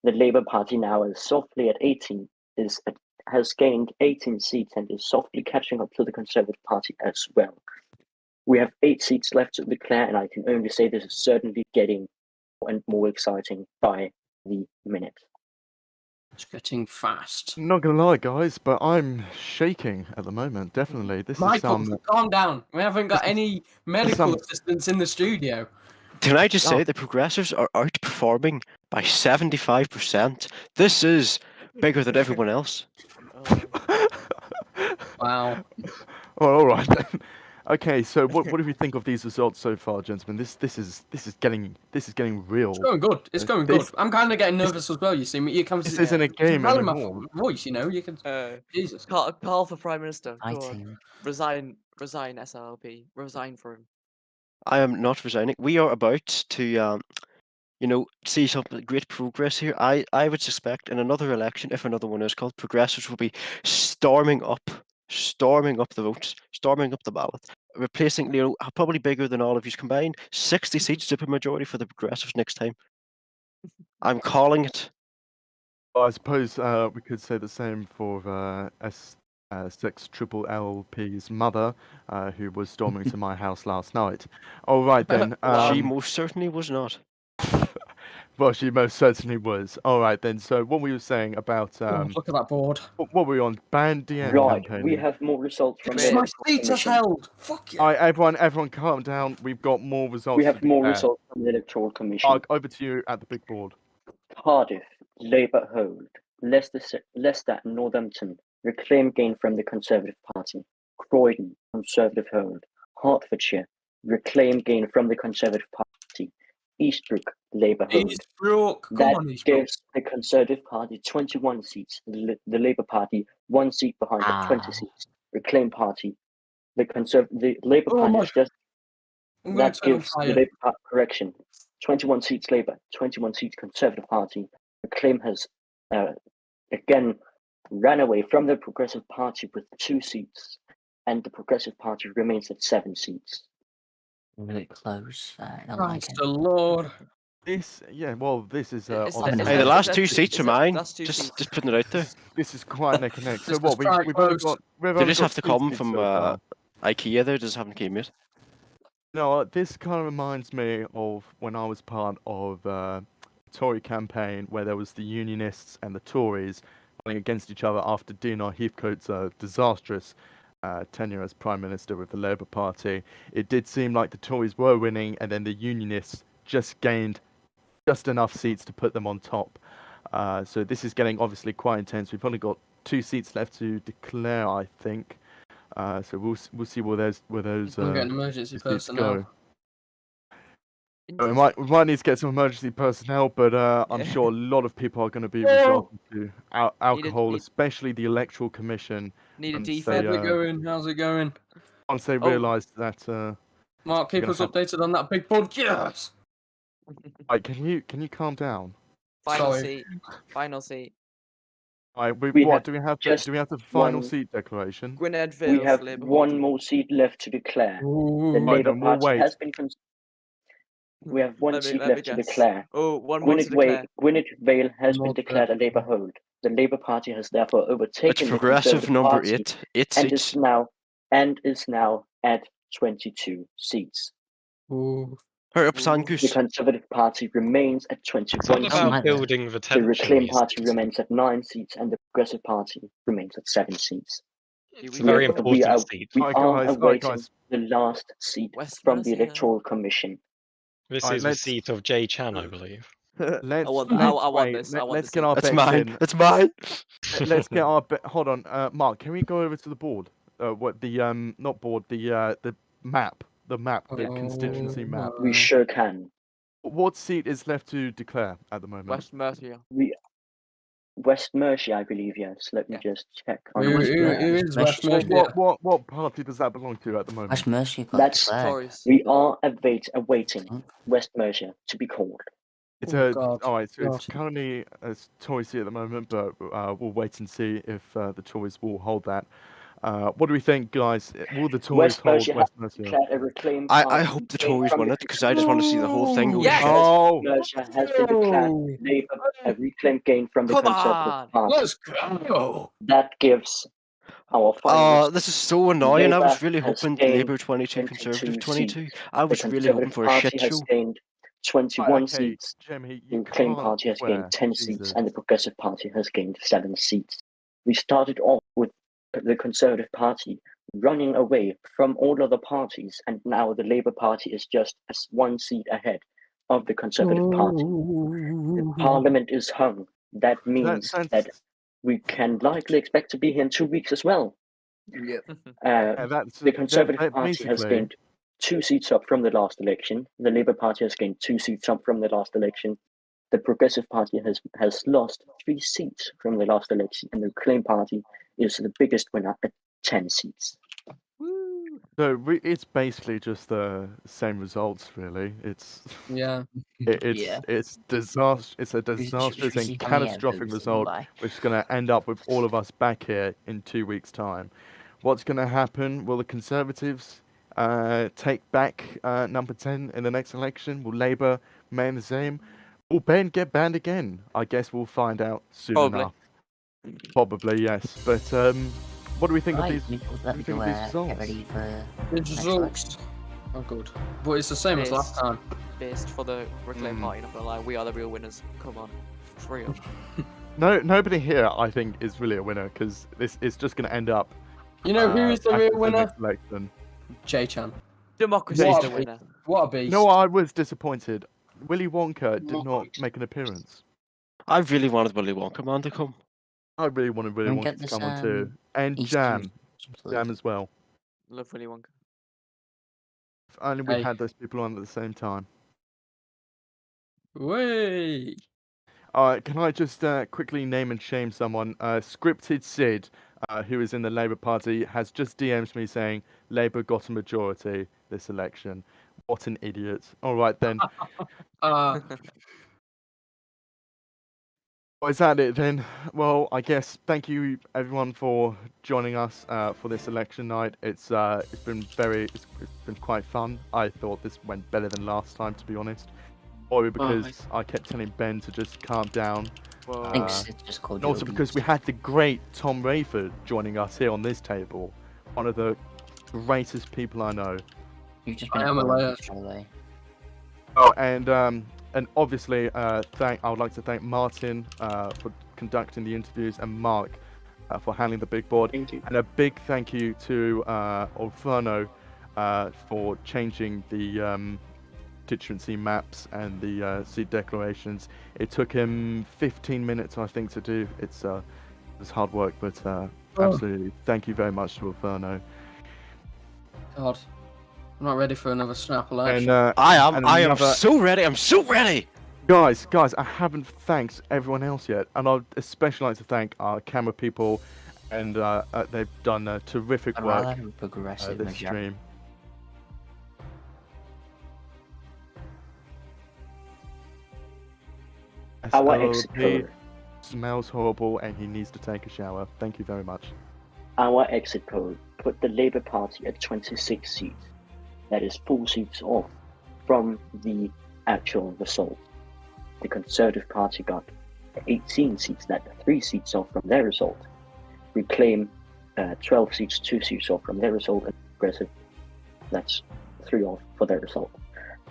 The Labour Party now is softly at 18. Has gained 18 seats and is softly catching up to the Conservative Party as well. We have 8 seats left to declare, and I can only say this is certainly getting more exciting by the minute. It's getting fast. Not gonna lie, guys, but I'm shaking at the moment. Definitely, this Michael, is calm down. We haven't got any medical assistants in the studio. Can I just say the Progressives are outperforming by 75%? This is bigger than everyone else. Wow. Oh, all right then. Okay, so what do we think of these results so far, gentlemen? This is getting real. It's going good. It's going good. I'm kind of getting nervous as well. You see, you come. This isn't a game anymore. My voice, you can. Jesus. Carl for Prime Minister. My Go on. team. Resign, SLP. Resign for him. I am not resigning. We are about to, see some great progress here. I would suspect in another election, if another one is called, Progressives will be storming up the votes, storming up the ballot, replacing, probably bigger than all of you combined, 60 seats, supermajority for the Progressives next time. I'm calling it. Well, I suppose we could say the same for S6 Triple LP's mother, who was storming to my house last night. All right then. She most certainly was not. Well, she most certainly was. All right then. So what we were saying about Look at that board. what were we on? Band DM Right, campaign. we have more results from It's the my Electoral seat is Commission. held. Fuck you. All right, everyone, calm down. We've got more results. We to have more declare. results from the Electoral Commission. Mark, over to you at the big board. Cardiff, Labour hold. Leicester and Northampton, Reclaim gain from the Conservative Party. Croydon, Conservative hold. Hertfordshire, Reclaim gain from the Conservative Party. Eastbrook, Labour hold. Eastbrook. Come That on, Eastbrook. gives the Conservative Party 21 seats, the Labour Party 1 seat behind at 20 seats. Reclaim Party, the Labour Oh Party my- has just I'm going that to turn on gives the fire. Labour Party correction 21 seats Labour, 21 seats Conservative Party. Reclaim has again ran away from the Progressive Party with 2 seats, and the Progressive Party remains at 7 seats. Really close. I don't like Christ it. the Lord. This is It's on like- the Hey, the that's- last that's 2 two- seats are that's- mine. that's 2 Just seats. just putting it out there. This is quite neck and neck. So Just what? the strike We've only post. got. We've They only just got have to 2 come seats from so far. IKEA though, just haven't came yet. No, this kind of reminds me of when I was part of Tory campaign where there was the Unionists and the Tories running against each other after D.N.R. Heathcote's disastrous tenure as Prime Minister with the Labour Party. It did seem like the Tories were winning, and then the Unionists just gained just enough seats to put them on top. So this is getting obviously quite intense. We've only got 2 seats left to declare, I think. So we'll see where those I'm getting emergency seats personnel. go. We might need to get some emergency personnel, but I'm Yeah. sure a lot of people are going to be No. resorting to alcohol, need- especially the Electoral Commission. Need a once defib. they, How's it going? How's it going? once they Oh. realise that. Mark, keep gonna us have- updated on that big board. Yes. Right, can you calm down? Final Sorry. seat. Final seat. Right, We have do we have just the final one- seat declaration? Gwynedd We Vales, have Labour 1 hold. more seat left to declare. The Ooh. Right, Labour then we'll Party wait. has been. We have 1 Let me- seat let me left to guess. declare. Oh, one more to Gwynedd declare. Vale has More been to declared a Labour hold. The Labour Party has therefore It's overtaken the progressive Conservative number Party 8 and seats. is now at 22 seats. Ooh. Hurry up, The Sangus. Conservative Party remains at It's 21 all Oh, about my- seats. building the The tension. Reclaim these Party days. remains at 9 seats, and the Progressive Party remains at 7 seats. It's we a very go. important We are- seat. We Alright, are guys, awaiting the last seat West from the Mercia. Electoral Commission. This Alright, is the let's- seat of Jay Chan, I believe. Let's I want wait. this, I want Let's this get seat. our That's bets mine. in. That's mine. Let's get our hold on, Mark. Can we go over to the board? What the not board, the map, the constituency map. We sure can. What seat is left to declare at the moment? West Mercia. West Mercia, I believe, yes. Let me Yeah. just check. Who is West Mercia. Mercia? What party does that belong to at the moment? West Mercia got That's declared. Tories. We are awaiting West Mercia to be called. It's Oh, a God. alright. So it's God. currently a Tory seat at the moment, but we'll wait and see if the Tories will hold that. What do we think, guys? Will the Tories West hold Mercia West has Mercia? declared a Reclaim I Party hope the gain Tories from won the it because I just want to see the whole thing go Yes! to shit. Oh, Mercia has been declared Labour a Reclaim gain from the Come Conservative on! Party. Let's go. That gives our final Oh, result. this is so annoying. I was Labour really has hoping gained Labour 22, 22 Conservative 22. seats. I The was really hoping Conservative for a Party shit has show. gained 21 Right, okay, seats. Jimmy, The you Reclaim can't Party has swear. gained 10 Jesus. seats, and the Progressive Party has gained 7 seats. We started off with the Conservative Party running away from all other parties, and now the Labour Party is just 1 seat ahead of the Conservative Party. The Parliament is hung. That means that we can likely expect to be here in 2 weeks as well. Yeah, that's The Conservative that Party has basically- gained 2 seats up from the last election. The Labour Party has gained 2 seats up from the last election. The Progressive Party has lost 3 seats from the last election, and the Reclaim Party is the biggest winner at 10 seats. So it's basically just the same results, really. It's Yeah. it's disaster. It's a disastrous and catastrophic result, which is going to end up with all of us back here in 2 weeks' time. What's going to happen? Will the Conservatives take back number 10 in the next election? Will Labour remain the same? Will Ben get banned again? I guess we'll find out soon Probably. enough. Probably, yes. But what do we think Right, of these? let me what do go you think of these get results? ready for The results. Oh, good. But it's the same as last time. pissed for the Reclaim Party, not gonna lie. We are the real winners. Come on. It's real. No, nobody here, I think, is really a winner because this is just going to end up. You know who is the back real to winner? next election. J-Chan. Democracy is the winner. What a beast. No, I was disappointed. Willy Wonka did not make an appearance. I really wanted Willy Wonka man to come. I really wanted Willy Don't Wonka get to this, come on too. And Easter Jam. egg or Jam something. as well. Love Willy Wonka. If only we Hey. had those people on at the same time. Way. Alright, can I just quickly name and shame someone? Scripted Sid, who is in the Labour Party, has just DM'd me saying Labour got a majority this election. What an idiot. Alright then. Uh, Well, is that it then? Well, I guess thank you everyone for joining us for this election night. It's been quite fun. I thought this went better than last time, to be honest. Probably because I kept telling Ben to just calm down. Well, I think Sid just called And you also a because we beast. had the great Tom Rayford joining us here on this table. One of the greatest people I know. You've just I been am a a liar. by the way. Oh, and obviously, I would like to thank Martin for conducting the interviews and Mark for handling the big board. Thank you. And a big thank you to Olferno for changing the constituency maps and the seat declarations. It took him 15 minutes, I think, to do. It was hard work, but absolutely, thank you very much to Olferno. God. I'm not ready for another snap election. And I am. and I am another- so ready. I'm so ready. Guys, I haven't thanked everyone else yet, and I'd especially like to thank our camera people, and they've done terrific I'd work rather have a progressive this majority. stream. Our exit SLP poll. smells horrible, and he needs to take a shower. Thank you very much. Our exit poll put the Labour Party at 26 seats. That is 4 seats off from the actual result. The Conservative Party got 18 seats, that's 3 seats off from their result. Reclaim 12 seats, 2 seats off from their result, and Progressive, that's 3 off for their result.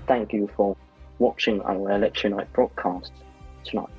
Thank you for watching our election night broadcast tonight.